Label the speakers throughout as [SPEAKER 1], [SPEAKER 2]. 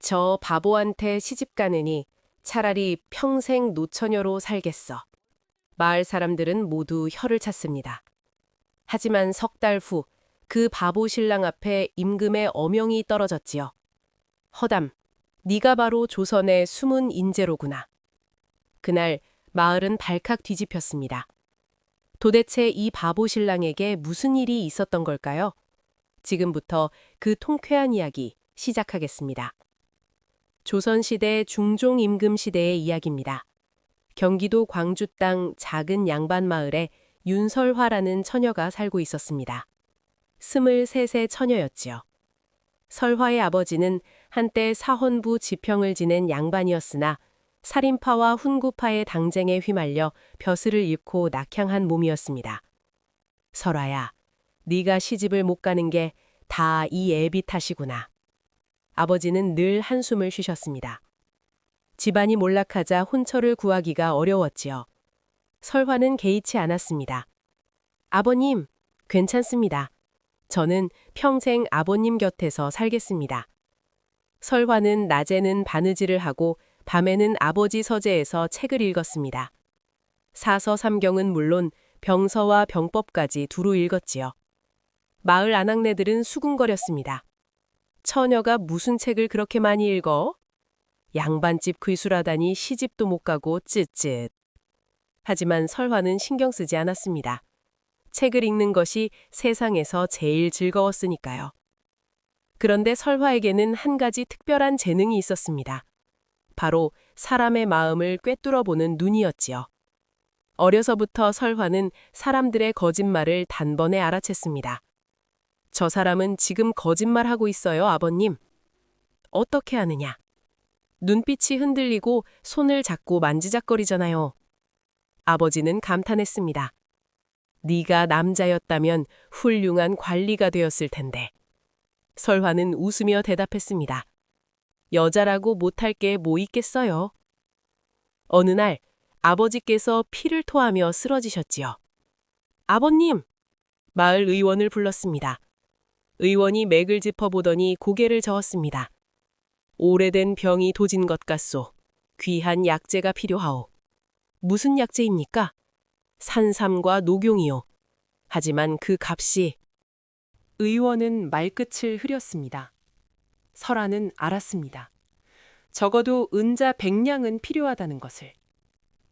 [SPEAKER 1] 저 바보한테 시집 가느니 차라리 평생 노처녀로 살겠어. 마을 사람들은 모두 혀를 찼습니다. 하지만 석 달 후 그 바보 신랑 앞에 임금의 어명이 떨어졌지요. 허담, 네가 바로 조선의 숨은 인재로구나. 그날 마을은 발칵 뒤집혔습니다. 도대체 이 바보 신랑에게 무슨 일이 있었던 걸까요? 지금부터 그 통쾌한 이야기 시작하겠습니다. 조선시대 중종 임금 시대의 이야기입니다. 경기도 광주 땅 작은 양반 마을에 윤설화라는 처녀가 살고 있었습니다. 23세 처녀였지요. 설화의 아버지는 한때 사헌부 지평을 지낸 양반이었으나 살인파와 훈구파의 당쟁에 휘말려 벼슬을 잃고 낙향한 몸이었습니다. 설화야, 네가 시집을 못 가는 게 다 이 애비 탓이구나. 아버지는 늘 한숨을 쉬셨습니다. 집안이 몰락하자 혼처를 구하기가 어려웠지요. 설화는 개의치 않았습니다. 아버님, 괜찮습니다. 저는 평생 아버님 곁에서 살겠습니다. 설화는 낮에는 바느질을 하고 밤에는 아버지 서재에서 책을 읽었습니다. 사서삼경은 물론 병서와 병법까지 두루 읽었지요. 마을 아낙네들은 수군거렸습니다. 처녀가 무슨 책을 그렇게 많이 읽어? 양반집 귀술하다니 시집도 못 가고 쯧쯧. 하지만 설화는 신경 쓰지 않았습니다. 책을 읽는 것이 세상에서 제일 즐거웠으니까요. 그런데 설화에게는 한 가지 특별한 재능이 있었습니다. 바로 사람의 마음을 꿰뚫어 보는 눈이었지요. 어려서부터 설화는 사람들의 거짓말을 단번에 알아챘습니다. 저 사람은 지금 거짓말하고 있어요, 아버님. 어떻게 하느냐? 눈빛이 흔들리고 손을 잡고 만지작거리잖아요. 아버지는 감탄했습니다. 네가 남자였다면 훌륭한 관리가 되었을 텐데. 설화는 웃으며 대답했습니다. 여자라고 못할 게 뭐 있겠어요? 어느 날 아버지께서 피를 토하며 쓰러지셨지요. 아버님! 마을 의원을 불렀습니다. 의원이 맥을 짚어보더니 고개를 저었습니다. 오래된 병이 도진 것 같소. 귀한 약재가 필요하오. 무슨 약재입니까? 산삼과 녹용이요. 하지만 그 값이... 의원은 말끝을 흐렸습니다. 설화는 알았습니다. 적어도 은자 100냥은 필요하다는 것을.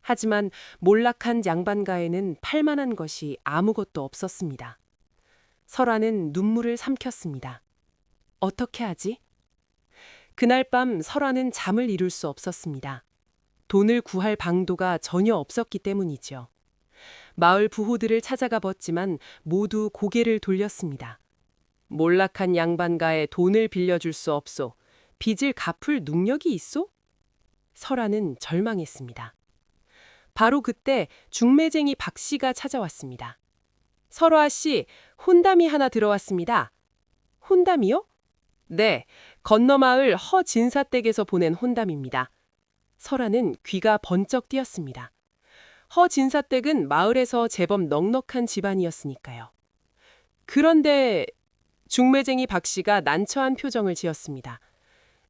[SPEAKER 1] 하지만 몰락한 양반가에는 팔만한 것이 아무것도 없었습니다. 설화는 눈물을 삼켰습니다. 어떻게 하지? 그날 밤 설화는 잠을 이룰 수 없었습니다. 돈을 구할 방도가 전혀 없었기 때문이죠. 마을 부호들을 찾아가 봤지만 모두 고개를 돌렸습니다. 몰락한 양반가에 돈을 빌려줄 수 없소. 빚을 갚을 능력이 있소? 설화는 절망했습니다. 바로 그때 중매쟁이 박 씨가 찾아왔습니다. 설화 씨, 혼담이 하나 들어왔습니다. 혼담이요? 네, 건너마을 허진사댁에서 보낸 혼담입니다. 설화는 귀가 번쩍 뛰었습니다. 허진사댁은 마을에서 제법 넉넉한 집안이었으니까요. 그런데 중매쟁이 박 씨가 난처한 표정을 지었습니다.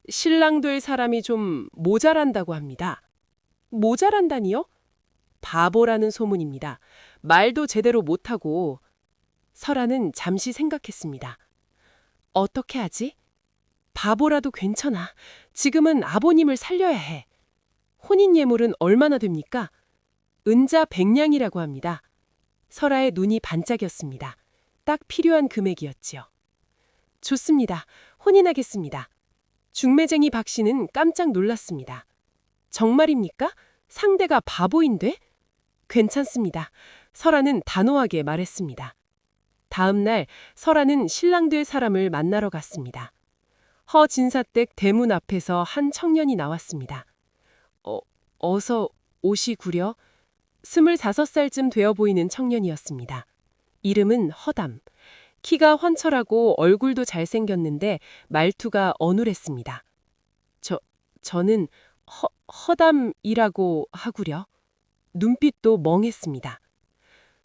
[SPEAKER 1] 신랑 될 사람이 좀 모자란다고 합니다. 모자란다니요? 바보라는 소문입니다. 말도 제대로 못하고. 설화는 잠시 생각했습니다. 어떻게 하지? 바보라도 괜찮아. 지금은 아버님을 살려야 해. 혼인 예물은 얼마나 됩니까? 은자 100냥이라고 합니다. 설화의 눈이 반짝였습니다. 딱 필요한 금액이었지요. 좋습니다. 혼인하겠습니다. 중매쟁이 박 씨는 깜짝 놀랐습니다. 정말입니까? 상대가 바보인데? 괜찮습니다. 설화는 단호하게 말했습니다. 다음 날 설화는 신랑 될 사람을 만나러 갔습니다. 허진사댁 대문 앞에서 한 청년이 나왔습니다. 어서 오시구려. 25살쯤 되어 보이는 청년이었습니다. 이름은 허담. 키가 훤철하고 얼굴도 잘생겼는데 말투가 어눌했습니다. 저는 허담이라고 하구려. 눈빛도 멍했습니다.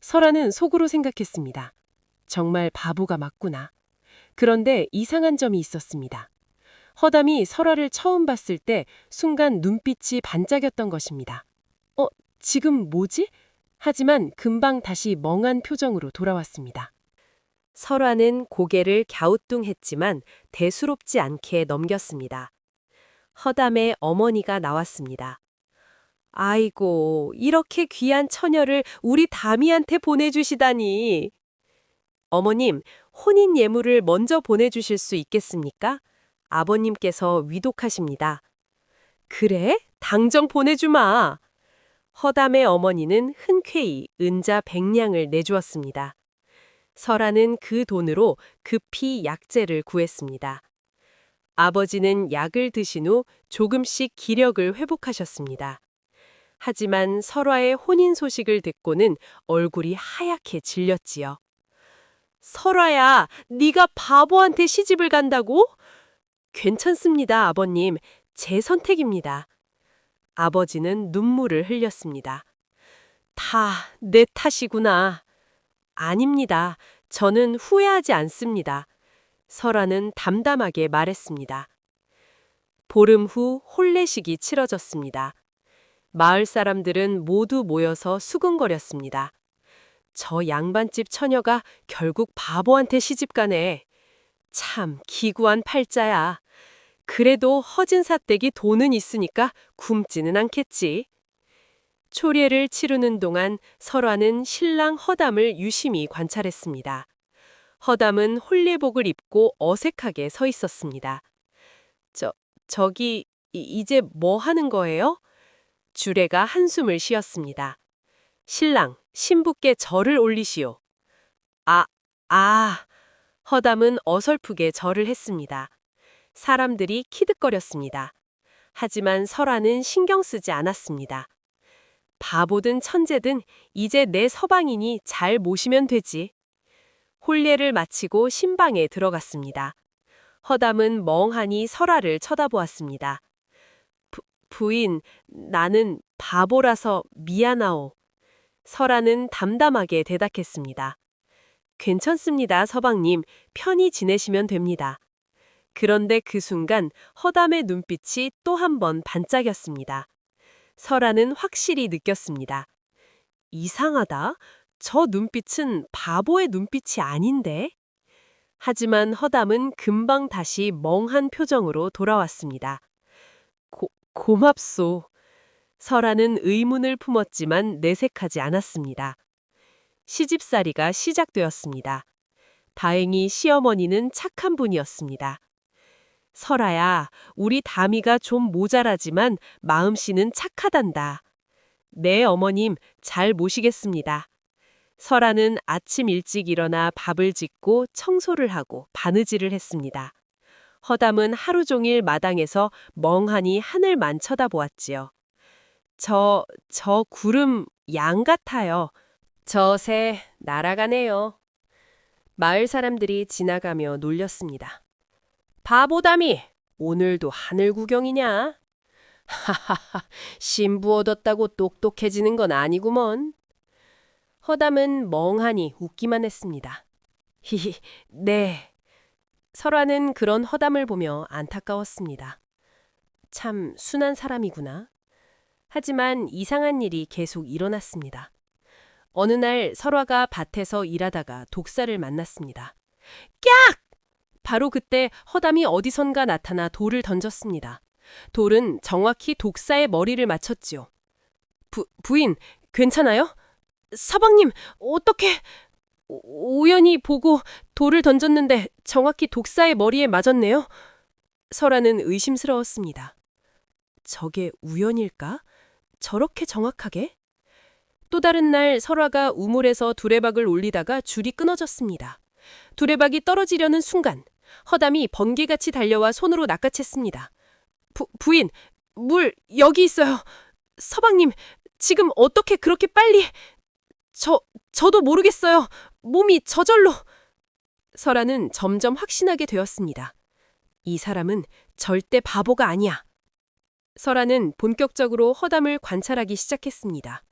[SPEAKER 1] 설화는 속으로 생각했습니다. 정말 바보가 맞구나. 그런데 이상한 점이 있었습니다. 허담이 설아를 처음 봤을 때 순간 눈빛이 반짝였던 것입니다. 지금 뭐지? 하지만 금방 다시 멍한 표정으로 돌아왔습니다. 설아는 고개를 갸우뚱했지만 대수롭지 않게 넘겼습니다. 허담의 어머니가 나왔습니다. 아이고, 이렇게 귀한 처녀를 우리 다미한테 보내주시다니. 어머님, 혼인 예물을 먼저 보내주실 수 있겠습니까? 아버님께서 위독하십니다. 그래? 당장 보내주마. 허담의 어머니는 흔쾌히 은자 100냥을 내주었습니다. 설아는 그 돈으로 급히 약재를 구했습니다. 아버지는 약을 드신 후 조금씩 기력을 회복하셨습니다. 하지만 설아의 혼인 소식을 듣고는 얼굴이 하얗게 질렸지요. 설아야, 네가 바보한테 시집을 간다고? 괜찮습니다, 아버님. 제 선택입니다. 아버지는 눈물을 흘렸습니다. 다 내 탓이구나. 아닙니다. 저는 후회하지 않습니다. 설아는 담담하게 말했습니다. 보름 후 혼례식이 치러졌습니다. 마을 사람들은 모두 모여서 수군거렸습니다. 저 양반집 처녀가 결국 바보한테 시집가네. 참 기구한 팔자야. 그래도 허진 사댁이 돈은 있으니까 굶지는 않겠지. 초례를 치르는 동안 설화는 신랑 허담을 유심히 관찰했습니다. 허담은 혼례복을 입고 어색하게 서 있었습니다. 저기, 이제 뭐 하는 거예요? 주례가 한숨을 쉬었습니다. 신랑, 신부께 절을 올리시오. 허담은 어설프게 절을 했습니다. 사람들이 키득거렸습니다. 하지만 설화는 신경 쓰지 않았습니다. 바보든 천재든 이제 내 서방이니 잘 모시면 되지. 혼례를 마치고 신방에 들어갔습니다. 허담은 멍하니 설화를 쳐다보았습니다. 부인, 나는 바보라서 미안하오. 설화는 담담하게 대답했습니다. 괜찮습니다, 서방님. 편히 지내시면 됩니다. 그런데 그 순간 허담의 눈빛이 또 한 번 반짝였습니다. 설아는 확실히 느꼈습니다. 이상하다. 저 눈빛은 바보의 눈빛이 아닌데? 하지만 허담은 금방 다시 멍한 표정으로 돌아왔습니다. 고맙소. 설아는 의문을 품었지만 내색하지 않았습니다. 시집살이가 시작되었습니다. 다행히 시어머니는 착한 분이었습니다. 설아야, 우리 다미가 좀 모자라지만 마음씨는 착하단다. 네, 어머님, 잘 모시겠습니다. 설아는 아침 일찍 일어나 밥을 짓고 청소를 하고 바느질을 했습니다. 허담은 하루 종일 마당에서 멍하니 하늘만 쳐다보았지요. 저 구름 양 같아요. 저 새 날아가네요. 마을 사람들이 지나가며 놀렸습니다. 바보다미, 오늘도 하늘 구경이냐? 하하하, 신부 얻었다고 똑똑해지는 건 아니구먼. 허담은 멍하니 웃기만 했습니다. 히히, 네. 설화는 그런 허담을 보며 안타까웠습니다. 참 순한 사람이구나. 하지만 이상한 일이 계속 일어났습니다. 어느 날 설화가 밭에서 일하다가 독사를 만났습니다. 깍! 바로 그때 허담이 어디선가 나타나 돌을 던졌습니다. 돌은 정확히 독사의 머리를 맞췄지요. 부인, 괜찮아요? 서방님, 어떻게... 우연히 보고 돌을 던졌는데 정확히 독사의 머리에 맞았네요. 설아는 의심스러웠습니다. 저게 우연일까? 저렇게 정확하게? 또 다른 날 설아가 우물에서 두레박을 올리다가 줄이 끊어졌습니다. 두레박이 떨어지려는 순간 허담이 번개같이 달려와 손으로 낚아챘습니다. 부인, 물 여기 있어요. 서방님, 지금 어떻게 그렇게 빨리... 저도 모르겠어요. 몸이 저절로... 설아는 점점 확신하게 되었습니다. 이 사람은 절대 바보가 아니야. 설아는 본격적으로 허담을 관찰하기 시작했습니다.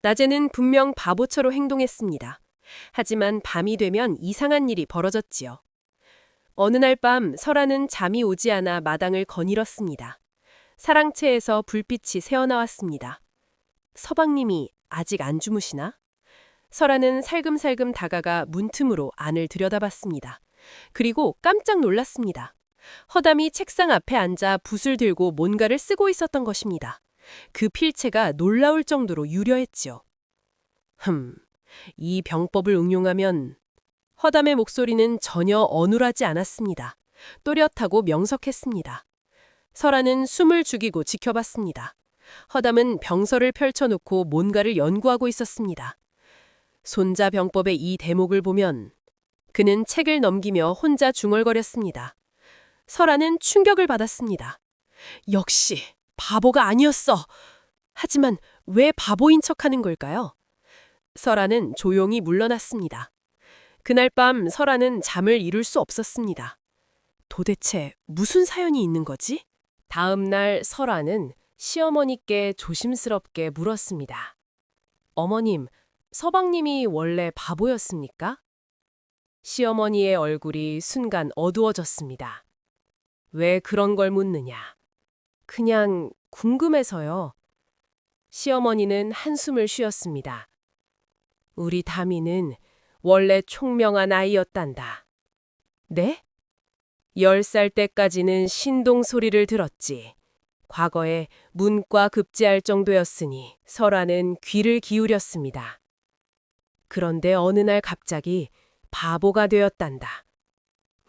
[SPEAKER 1] 낮에는 분명 바보처럼 행동했습니다. 하지만 밤이 되면 이상한 일이 벌어졌지요. 어느 날 밤 설아는 잠이 오지 않아 마당을 거닐었습니다. 사랑채에서 불빛이 새어나왔습니다. 서방님이 아직 안 주무시나? 설아는 살금살금 다가가 문틈으로 안을 들여다봤습니다. 그리고 깜짝 놀랐습니다. 허담이 책상 앞에 앉아 붓을 들고 뭔가를 쓰고 있었던 것입니다. 그 필체가 놀라울 정도로 유려했지요. 이 병법을 응용하면 허담의 목소리는 전혀 어눌하지 않았습니다. 또렷하고 명석했습니다. 설아는 숨을 죽이고 지켜봤습니다. 허담은 병서를 펼쳐놓고 뭔가를 연구하고 있었습니다. 손자 병법의 이 대목을 보면 그는 책을 넘기며 혼자 중얼거렸습니다. 설아는 충격을 받았습니다. 역시 바보가 아니었어. 하지만 왜 바보인 척하는 걸까요? 설아는 조용히 물러났습니다. 그날 밤 설아는 잠을 이룰 수 없었습니다. 도대체 무슨 사연이 있는 거지? 다음 날 설아는 시어머니께 조심스럽게 물었습니다. 어머님, 서방님이 원래 바보였습니까? 시어머니의 얼굴이 순간 어두워졌습니다. 왜 그런 걸 묻느냐? 그냥 궁금해서요. 시어머니는 한숨을 쉬었습니다. 우리 다미는 원래 총명한 아이였단다. 네? 10살 때까지는 신동 소리를 들었지. 과거에 문과 급제할 정도였으니 설아는 귀를 기울였습니다. 그런데 어느 날 갑자기 바보가 되었단다.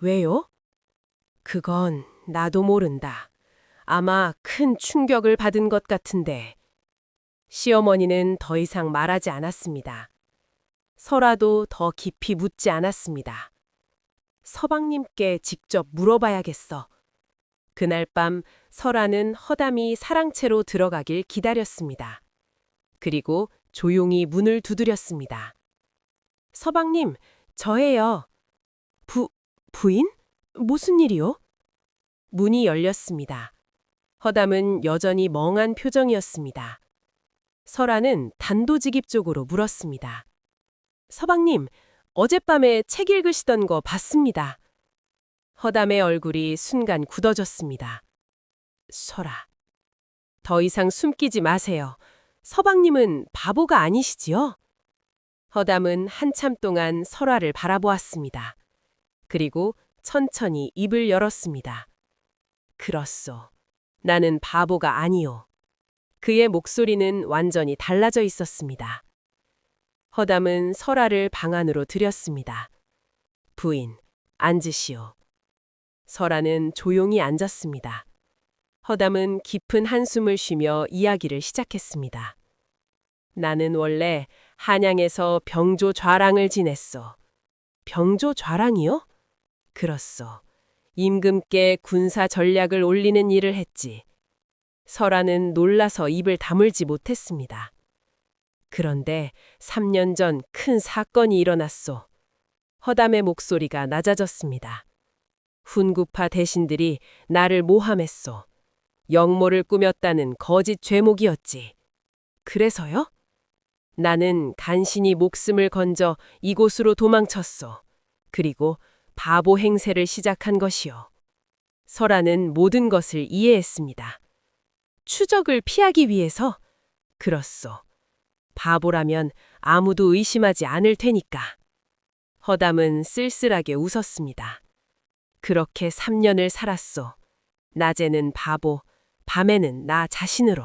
[SPEAKER 1] 왜요? 그건 나도 모른다. 아마 큰 충격을 받은 것 같은데. 시어머니는 더 이상 말하지 않았습니다. 설아도 더 깊이 묻지 않았습니다. 서방님께 직접 물어봐야겠어. 그날 밤 설아는 허담이 사랑채로 들어가길 기다렸습니다. 그리고 조용히 문을 두드렸습니다. 서방님, 저예요. 부인? 무슨 일이요? 문이 열렸습니다. 허담은 여전히 멍한 표정이었습니다. 설아는 단도직입적으로 물었습니다. 서방님, 어젯밤에 책 읽으시던 거 봤습니다. 허담의 얼굴이 순간 굳어졌습니다. 설아, 더 이상 숨기지 마세요. 서방님은 바보가 아니시지요? 허담은 한참 동안 설아를 바라보았습니다. 그리고 천천히 입을 열었습니다. 그렇소. 나는 바보가 아니오. 그의 목소리는 완전히 달라져 있었습니다. 허담은 설아를 방 안으로 들였습니다. 부인, 앉으시오. 설아는 조용히 앉았습니다. 허담은 깊은 한숨을 쉬며 이야기를 시작했습니다. 나는 원래 한양에서 병조 좌랑을 지냈소. 병조 좌랑이요? 그렇소. 임금께 군사 전략을 올리는 일을 했지. 설아는 놀라서 입을 다물지 못했습니다. 그런데 3년 전 큰 사건이 일어났소. 허담의 목소리가 낮아졌습니다. 훈구파 대신들이 나를 모함했소. 역모를 꾸몄다는 거짓 죄목이었지. 그래서요? 나는 간신히 목숨을 건져 이곳으로 도망쳤소. 그리고 바보 행세를 시작한 것이요. 설아는 모든 것을 이해했습니다. 추적을 피하기 위해서? 그렇소. 바보라면 아무도 의심하지 않을 테니까. 허담은 쓸쓸하게 웃었습니다. 그렇게 3년을 살았소. 낮에는 바보, 밤에는 나 자신으로.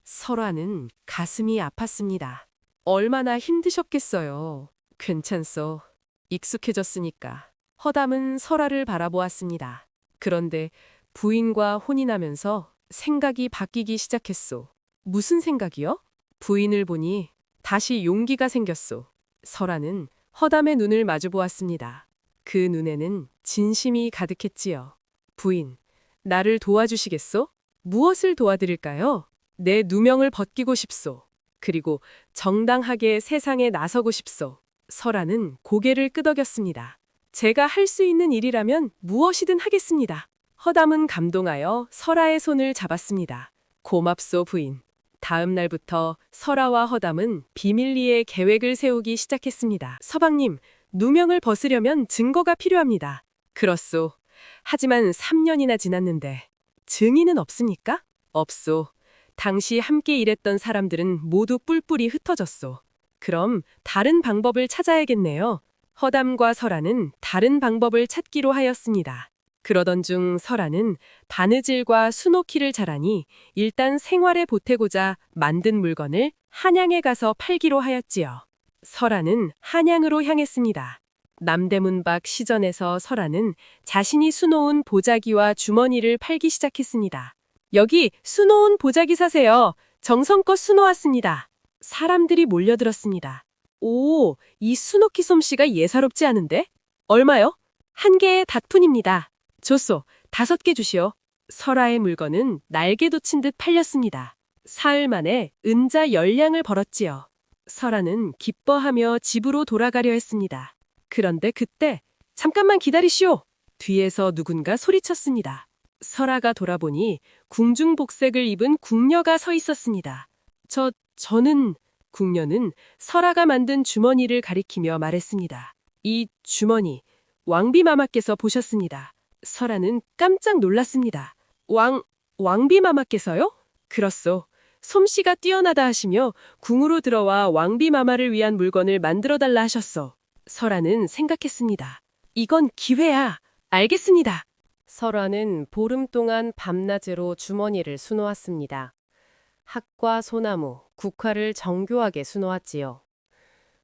[SPEAKER 1] 설아는 가슴이 아팠습니다. 얼마나 힘드셨겠어요. 괜찮소. 익숙해졌으니까. 허담은 설아를 바라보았습니다. 그런데 부인과 혼인하면서 생각이 바뀌기 시작했소. 무슨 생각이요? 부인을 보니 다시 용기가 생겼소. 설아는 허담의 눈을 마주보았습니다. 그 눈에는 진심이 가득했지요. 부인, 나를 도와주시겠소? 무엇을 도와드릴까요? 내 누명을 벗기고 싶소. 그리고 정당하게 세상에 나서고 싶소. 설아는 고개를 끄덕였습니다. 제가 할 수 있는 일이라면 무엇이든 하겠습니다. 허담은 감동하여 설아의 손을 잡았습니다. 고맙소, 부인. 다음 날부터 설아와 허담은 비밀리에 계획을 세우기 시작했습니다. 서방님, 누명을 벗으려면 증거가 필요합니다. 그렇소. 하지만 3년이나 지났는데 증인은 없습니까? 없소. 당시 함께 일했던 사람들은 모두 뿔뿔이 흩어졌소. 그럼 다른 방법을 찾아야겠네요. 허담과 설아는 다른 방법을 찾기로 하였습니다. 그러던 중 설아는 바느질과 수노키를 잘하니 일단 생활에 보태고자 만든 물건을 한양에 가서 팔기로 하였지요. 설아는 한양으로 향했습니다. 남대문 밖 시전에서 설아는 자신이 수놓은 보자기와 주머니를 팔기 시작했습니다. 여기 수놓은 보자기 사세요. 정성껏 수놓았습니다. 사람들이 몰려들었습니다. 오, 이 수놓기 솜씨가 예사롭지 않은데? 얼마요? 한 개에 닷푼입니다. 좋소, 5개 주시오. 설아의 물건은 날개 돋친 듯 팔렸습니다. 사흘 만에 은자 10량을 벌었지요. 설아는 기뻐하며 집으로 돌아가려 했습니다. 그런데 그때 잠깐만 기다리시오. 뒤에서 누군가 소리쳤습니다. 설아가 돌아보니 궁중복색을 입은 궁녀가 서 있었습니다. 저는 궁녀는 설아가 만든 주머니를 가리키며 말했습니다. 이 주머니 왕비마마께서 보셨습니다. 설아는 깜짝 놀랐습니다. 왕비마마께서요? 그렇소. 솜씨가 뛰어나다 하시며 궁으로 들어와 왕비마마를 위한 물건을 만들어달라 하셨소. 설아는 생각했습니다. 이건 기회야. 알겠습니다. 설아는 보름 동안 밤낮으로 주머니를 수놓았습니다. 학과 소나무, 국화를 정교하게 수놓았지요.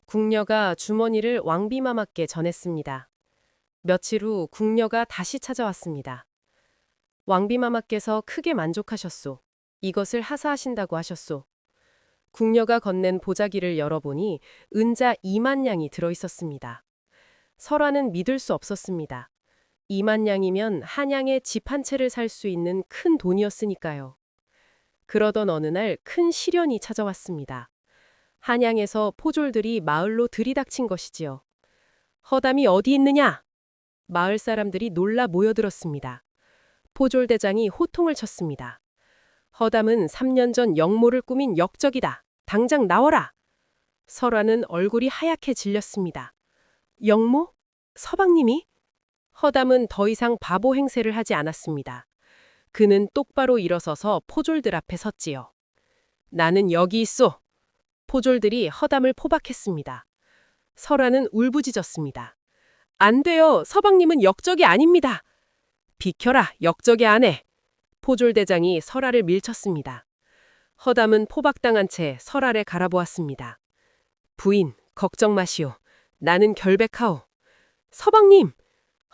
[SPEAKER 1] 궁녀가 주머니를 왕비마마께 전했습니다. 며칠 후 궁녀가 다시 찾아왔습니다. 왕비마마께서 크게 만족하셨소. 이것을 하사하신다고 하셨소. 궁녀가 건넨 보자기를 열어보니 은자 2만 냥이 들어있었습니다. 설아는 믿을 수 없었습니다. 2만 냥이면 한양에 집 한 채를 살 수 있는 큰 돈이었으니까요. 그러던 어느 날 큰 시련이 찾아왔습니다. 한양에서 포졸들이 마을로 들이닥친 것이지요. 허담이 어디 있느냐? 마을 사람들이 놀라 모여들었습니다. 포졸대장이 호통을 쳤습니다. 허담은 3년 전 역모를 꾸민 역적이다. 당장 나와라. 설아는 얼굴이 하얗게 질렸습니다. 역모? 서방님이? 허담은 더 이상 바보 행세를 하지 않았습니다. 그는 똑바로 일어서서 포졸들 앞에 섰지요. 나는 여기 있소. 포졸들이 허담을 포박했습니다. 설아는 울부짖었습니다. 안 돼요. 서방님은 역적이 아닙니다. 비켜라. 역적의 아내. 포졸대장이 설아를 밀쳤습니다. 허담은 포박당한 채 설아를 갈아보았습니다. 부인, 걱정 마시오. 나는 결백하오. 서방님!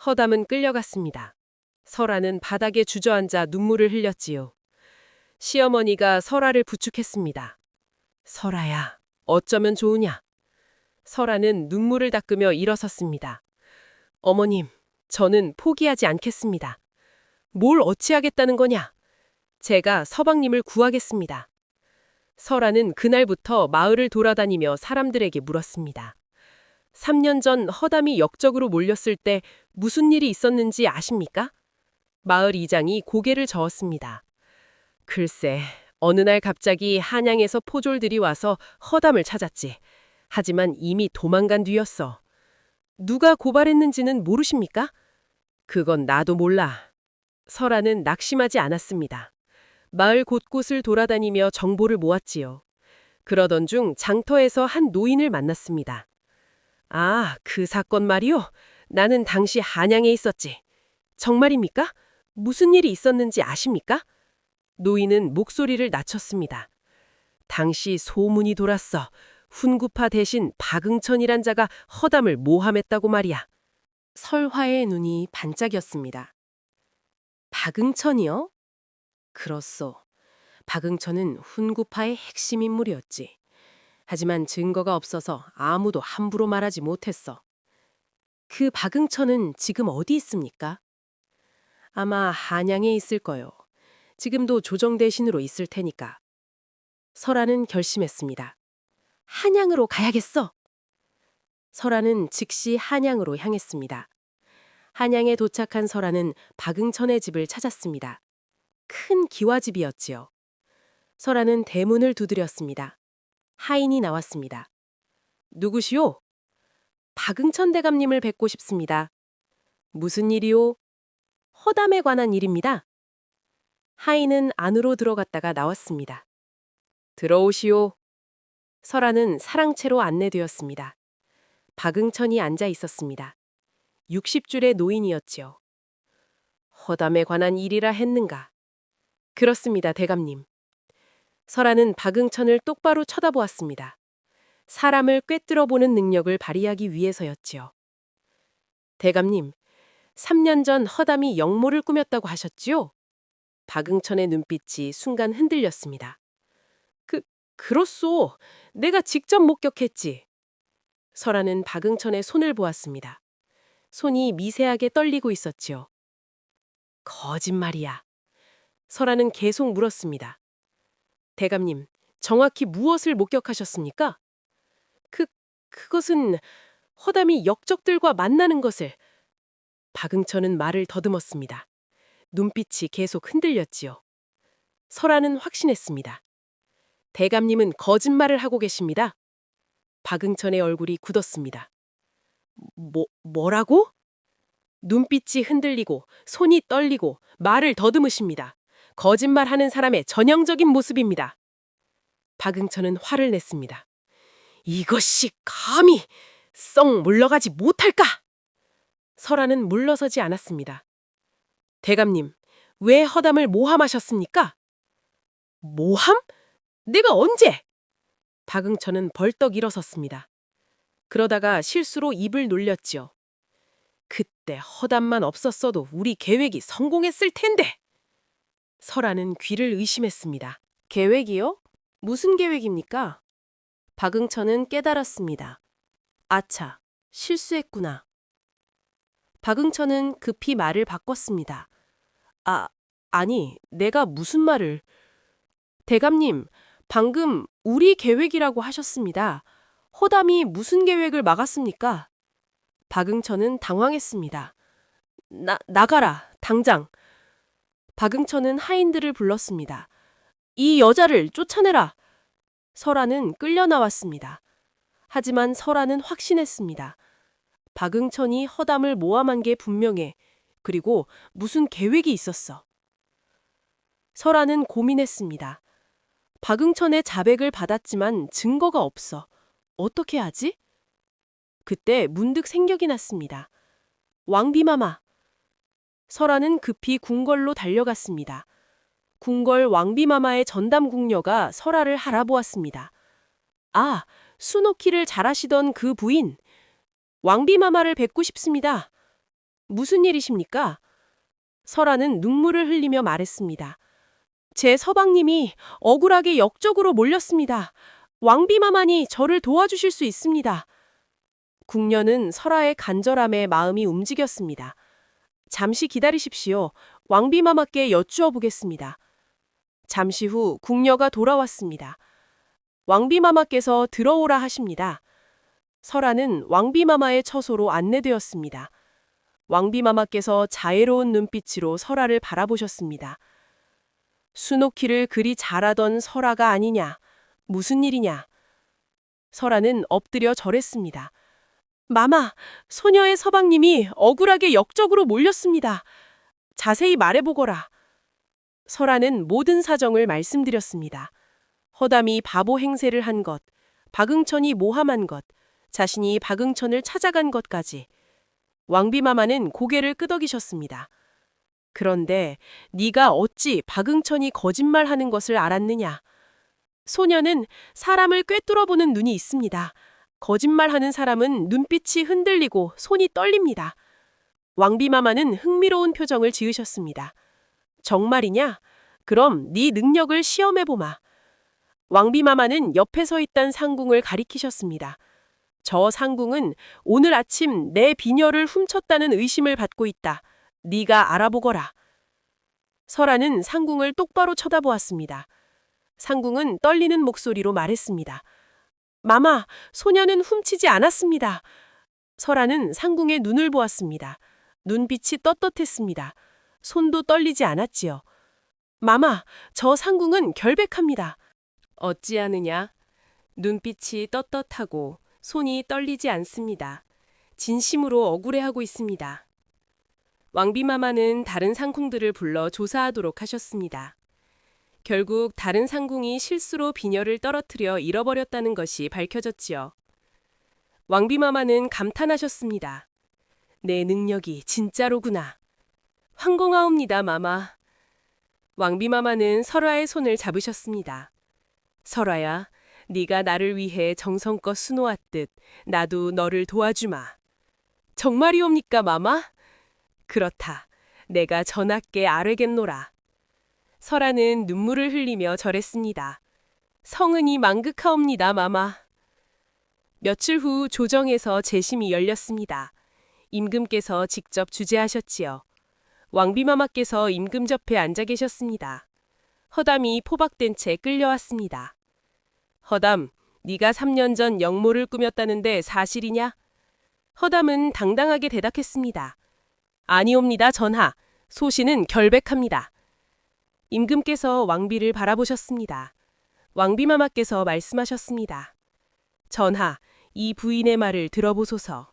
[SPEAKER 1] 허담은 끌려갔습니다. 설아는 바닥에 주저앉아 눈물을 흘렸지요. 시어머니가 설아를 부축했습니다. 설아야, 어쩌면 좋으냐? 설아는 눈물을 닦으며 일어섰습니다. 어머님, 저는 포기하지 않겠습니다. 뭘 어찌하겠다는 거냐? 제가 서방님을 구하겠습니다. 설아는 그날부터 마을을 돌아다니며 사람들에게 물었습니다. 3년 전 허담이 역적으로 몰렸을 때 무슨 일이 있었는지 아십니까? 마을 이장이 고개를 저었습니다. 글쎄, 어느 날 갑자기 한양에서 포졸들이 와서 허담을 찾았지. 하지만 이미 도망간 뒤였어. 누가 고발했는지는 모르십니까? 그건 나도 몰라. 설아는 낙심하지 않았습니다. 마을 곳곳을 돌아다니며 정보를 모았지요. 그러던 중 장터에서 한 노인을 만났습니다. 아, 그 사건 말이요? 나는 당시 한양에 있었지. 정말입니까? 무슨 일이 있었는지 아십니까? 노인은 목소리를 낮췄습니다. 당시 소문이 돌았어. 훈구파 대신 박응천이란 자가 허담을 모함했다고 말이야. 설화의 눈이 반짝였습니다. 박응천이요? 그렇소. 박응천은 훈구파의 핵심 인물이었지. 하지만 증거가 없어서 아무도 함부로 말하지 못했어. 그 박응천은 지금 어디 있습니까? 아마 한양에 있을 거요. 지금도 조정 대신으로 있을 테니까. 설아는 결심했습니다. 한양으로 가야겠어. 설아는 즉시 한양으로 향했습니다. 한양에 도착한 설아는 박응천의 집을 찾았습니다. 큰 기와집이었지요. 설아는 대문을 두드렸습니다. 하인이 나왔습니다. 누구시오? 박응천 대감님을 뵙고 싶습니다. 무슨 일이요? 허담에 관한 일입니다. 하인은 안으로 들어갔다가 나왔습니다. 들어오시오. 설아는 사랑채로 안내되었습니다. 박응천이 앉아 있었습니다. 60줄의 노인이었지요. 허담에 관한 일이라 했는가? 그렇습니다, 대감님. 설아는 박응천을 똑바로 쳐다보았습니다. 사람을 꿰뚫어보는 능력을 발휘하기 위해서였지요. 대감님, 3년 전 허담이 역모를 꾸몄다고 하셨지요? 박응천의 눈빛이 순간 흔들렸습니다. 그렇소. 내가 직접 목격했지. 설아는 박응천의 손을 보았습니다. 손이 미세하게 떨리고 있었지요. 거짓말이야. 설아는 계속 물었습니다. 대감님, 정확히 무엇을 목격하셨습니까? 그것은 허담이 역적들과 만나는 것을. 박응천은 말을 더듬었습니다. 눈빛이 계속 흔들렸지요. 설아는 확신했습니다. 대감님은 거짓말을 하고 계십니다. 박응천의 얼굴이 굳었습니다. 뭐라고? 눈빛이 흔들리고 손이 떨리고 말을 더듬으십니다. 거짓말하는 사람의 전형적인 모습입니다. 박응천은 화를 냈습니다. 이것이 감히 썩 물러가지 못할까? 설아는 물러서지 않았습니다. 대감님, 왜 허담을 모함하셨습니까? 모함? 내가 언제? 박응천은 벌떡 일어섰습니다. 그러다가 실수로 입을 놀렸지요. 그때 허담만 없었어도 우리 계획이 성공했을 텐데. 설아는 귀를 의심했습니다. 계획이요? 무슨 계획입니까? 박응천은 깨달았습니다. 아차, 실수했구나. 박응천은 급히 말을 바꿨습니다. 아니, 내가 무슨 말을... 대감님, 방금 우리 계획이라고 하셨습니다. 허담이 무슨 계획을 막았습니까? 박응천은 당황했습니다. 나가라, 당장. 박응천은 하인들을 불렀습니다. 이 여자를 쫓아내라. 설아는 끌려 나왔습니다. 하지만 설아는 확신했습니다. 박응천이 허담을 모함한 게 분명해. 그리고 무슨 계획이 있었어. 설아는 고민했습니다. 박응천의 자백을 받았지만 증거가 없어. 어떻게 하지? 그때 문득 생각이 났습니다. 왕비마마. 설아는 급히 궁궐로 달려갔습니다. 궁궐 왕비마마의 전담 궁녀가 설아를 알아보았습니다. 아, 수노키를 잘하시던 그 부인. 왕비마마를 뵙고 싶습니다. 무슨 일이십니까? 설아는 눈물을 흘리며 말했습니다. 제 서방님이 억울하게 역적으로 몰렸습니다. 왕비마마니 저를 도와주실 수 있습니다. 궁녀는 설아의 간절함에 마음이 움직였습니다. 잠시 기다리십시오. 왕비마마께 여쭈어 보겠습니다. 잠시 후 궁녀가 돌아왔습니다. 왕비마마께서 들어오라 하십니다. 설아는 왕비마마의 처소로 안내되었습니다. 왕비마마께서 자애로운 눈빛으로 설아를 바라보셨습니다. 수노키를 그리 잘하던 설아가 아니냐. 무슨 일이냐. 설아는 엎드려 절했습니다. 마마, 소녀의 서방님이 억울하게 역적으로 몰렸습니다. 자세히 말해보거라. 설아는 모든 사정을 말씀드렸습니다. 허담이 바보 행세를 한 것, 박응천이 모함한 것, 자신이 박응천을 찾아간 것까지. 왕비마마는 고개를 끄덕이셨습니다. 그런데 네가 어찌 박응천이 거짓말하는 것을 알았느냐? 소녀는 사람을 꿰뚫어보는 눈이 있습니다. 거짓말하는 사람은 눈빛이 흔들리고 손이 떨립니다. 왕비마마는 흥미로운 표정을 지으셨습니다. 정말이냐? 그럼 네 능력을 시험해보마. 왕비마마는 옆에 서 있던 상궁을 가리키셨습니다. 저 상궁은 오늘 아침 내 비녀를 훔쳤다는 의심을 받고 있다. 네가 알아보거라. 설아는 상궁을 똑바로 쳐다보았습니다. 상궁은 떨리는 목소리로 말했습니다. 마마, 소녀는 훔치지 않았습니다. 설아는 상궁의 눈을 보았습니다. 눈빛이 떳떳했습니다. 손도 떨리지 않았지요. 마마, 저 상궁은 결백합니다. 어찌하느냐? 눈빛이 떳떳하고 손이 떨리지 않습니다. 진심으로 억울해하고 있습니다. 왕비마마는 다른 상궁들을 불러 조사하도록 하셨습니다. 결국 다른 상궁이 실수로 비녀를 떨어뜨려 잃어버렸다는 것이 밝혀졌지요. 왕비마마는 감탄하셨습니다. 내 능력이 진짜로구나. 황공하옵니다, 마마. 왕비마마는 설화의 손을 잡으셨습니다. 설화야, 네가 나를 위해 정성껏 수놓았듯 나도 너를 도와주마. 정말이옵니까, 마마? 그렇다. 내가 전하께 아뢰겠노라. 설화는 눈물을 흘리며 절했습니다. 성은이 망극하옵니다, 마마. 며칠 후 조정에서 재심이 열렸습니다. 임금께서 직접 주재하셨지요. 왕비마마께서 임금 옆에 앉아 계셨습니다. 허담이 포박된 채 끌려왔습니다. 허담, 네가 3년 전 역모를 꾸몄다는데 사실이냐? 허담은 당당하게 대답했습니다. 아니옵니다, 전하. 소신은 결백합니다. 임금께서 왕비를 바라보셨습니다. 왕비마마께서 말씀하셨습니다. 전하, 이 부인의 말을 들어보소서.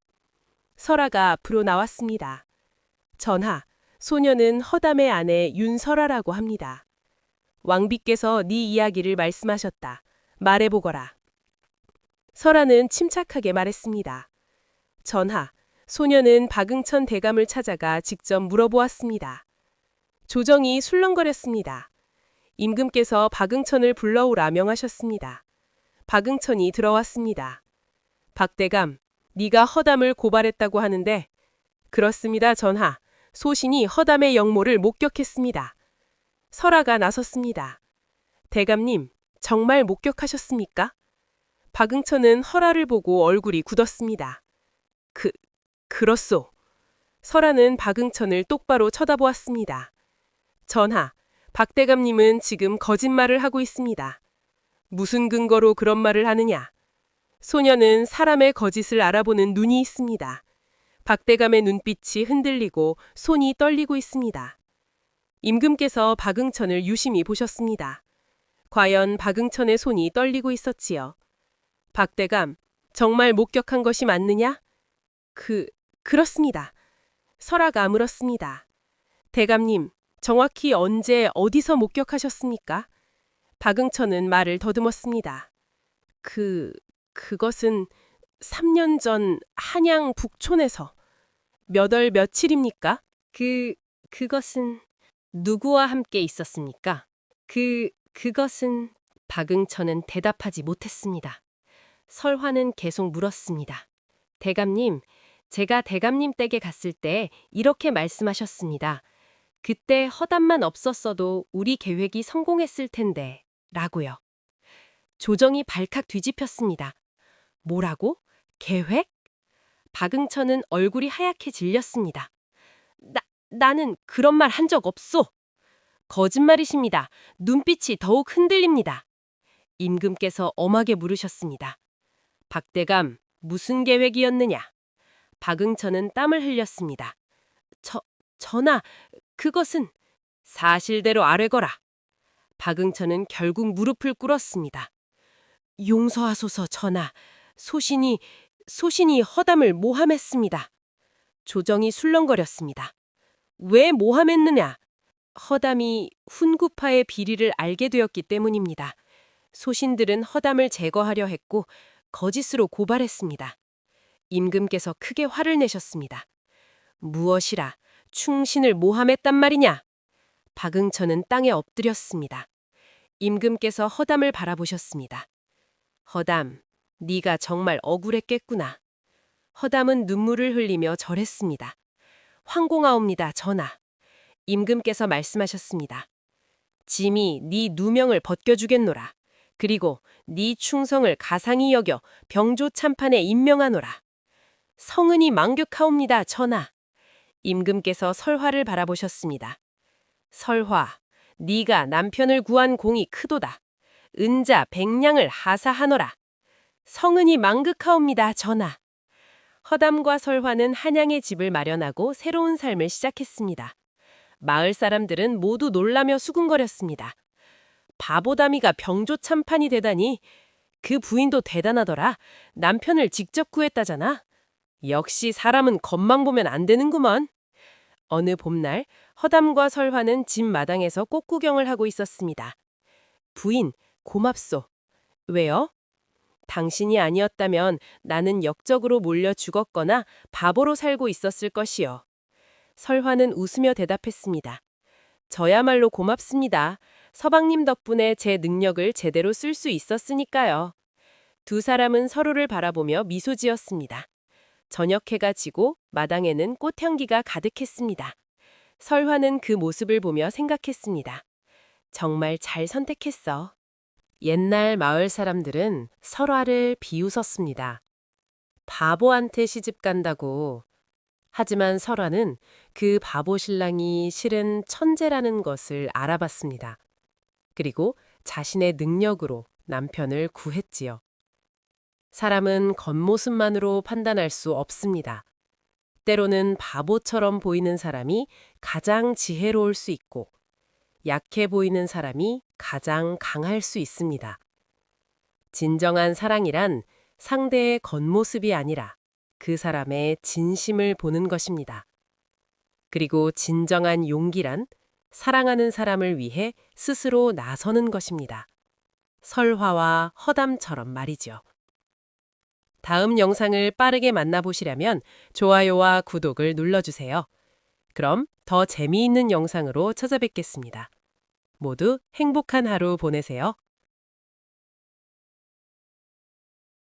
[SPEAKER 1] 설화가 앞으로 나왔습니다. 전하, 소녀는 허담의 아내 윤설화라고 합니다. 왕비께서 네 이야기를 말씀하셨다. 말해보거라. 설화는 침착하게 말했습니다. 전하, 소녀는 박응천 대감을 찾아가 직접 물어보았습니다. 조정이 술렁거렸습니다. 임금께서 박응천을 불러오라 명하셨습니다. 박응천이 들어왔습니다. 박대감, 네가 허담을 고발했다고 하는데 그렇습니다, 전하. 소신이 허담의 역모를 목격했습니다. 설화가 나섰습니다. 대감님, 정말 목격하셨습니까? 박응천은 허라를 보고 얼굴이 굳었습니다. 그렇소. 설화는 박응천을 똑바로 쳐다보았습니다. 전하, 박대감님은 지금 거짓말을 하고 있습니다. 무슨 근거로 그런 말을 하느냐? 소녀는 사람의 거짓을 알아보는 눈이 있습니다. 박대감의 눈빛이 흔들리고 손이 떨리고 있습니다. 임금께서 박응천을 유심히 보셨습니다. 과연 박응천의 손이 떨리고 있었지요. 박대감, 정말 목격한 것이 맞느냐? 그렇습니다. 설화가 물었습니다. 대감님, 정확히 언제 어디서 목격하셨습니까? 박응천은 말을 더듬었습니다. 그것은 3년 전 한양 북촌에서. 몇 월 며칠입니까? 그것은 누구와 함께 있었습니까? 그것은 박응천은 대답하지 못했습니다. 설화는 계속 물었습니다. 대감님, 제가 대감님 댁에 갔을 때 이렇게 말씀하셨습니다. 그때 허담만 없었어도 우리 계획이 성공했을 텐데 라고요. 조정이 발칵 뒤집혔습니다. 뭐라고? 계획? 박응천은 얼굴이 하얗게 질렸습니다. 나는 그런 말 한 적 없소. 거짓말이십니다. 눈빛이 더욱 흔들립니다. 임금께서 엄하게 물으셨습니다. 박대감, 무슨 계획이었느냐? 박응천은 땀을 흘렸습니다. 전하, 그것은 사실대로 아뢰거라. 박응천은 결국 무릎을 꿇었습니다. 용서하소서, 전하. 소신이 허담을 모함했습니다. 조정이 술렁거렸습니다. 왜 모함했느냐? 허담이 훈구파의 비리를 알게 되었기 때문입니다. 소신들은 허담을 제거하려 했고 거짓으로 고발했습니다. 임금께서 크게 화를 내셨습니다. 무엇이라 충신을 모함했단 말이냐? 박응천은 땅에 엎드렸습니다. 임금께서 허담을 바라보셨습니다. 허담, 네가 정말 억울했겠구나. 허담은 눈물을 흘리며 절했습니다. 황공하옵니다, 전하. 임금께서 말씀하셨습니다. 짐이 네 누명을 벗겨주겠노라. 그리고 네 충성을 가상히 여겨 병조 참판에 임명하노라. 성은이 망극하옵니다, 전하. 임금께서 설화를 바라보셨습니다. 설화, 네가 남편을 구한 공이 크도다. 은자 백냥을 하사하노라. 성은이 망극하옵니다, 전하. 허담과 설화는 한양에 집을 마련하고 새로운 삶을 시작했습니다. 마을 사람들은 모두 놀라며 수군거렸습니다. 바보다미가 병조 참판이 되다니. 그 부인도 대단하더라. 남편을 직접 구했다잖아. 역시 사람은 겉만 보면 안 되는구먼. 어느 봄날 허담과 설화는 집 마당에서 꽃구경을 하고 있었습니다. 부인, 고맙소. 왜요? 당신이 아니었다면 나는 역적으로 몰려 죽었거나 바보로 살고 있었을 것이요. 설화는 웃으며 대답했습니다. 저야말로 고맙습니다. 서방님 덕분에 제 능력을 제대로 쓸 수 있었으니까요. 두 사람은 서로를 바라보며 미소 지었습니다. 저녁해가 지고 마당에는 꽃향기가 가득했습니다. 설화는 그 모습을 보며 생각했습니다. 정말 잘 선택했어. 옛날 마을 사람들은 설화를 비웃었습니다. 바보한테 시집 간다고. 하지만 설화는 그 바보 신랑이 실은 천재라는 것을 알아봤습니다. 그리고 자신의 능력으로 남편을 구했지요. 사람은 겉모습만으로 판단할 수 없습니다. 때로는 바보처럼 보이는 사람이 가장 지혜로울 수 있고, 약해 보이는 사람이 가장 강할 수 있습니다. 진정한 사랑이란 상대의 겉모습이 아니라 그 사람의 진심을 보는 것입니다. 그리고 진정한 용기란 사랑하는 사람을 위해 스스로 나서는 것입니다. 설화와 허담처럼 말이죠. 다음 영상을 빠르게 만나보시려면 좋아요와 구독을 눌러주세요. 그럼 더 재미있는 영상으로 찾아뵙겠습니다. 모두 행복한 하루 보내세요.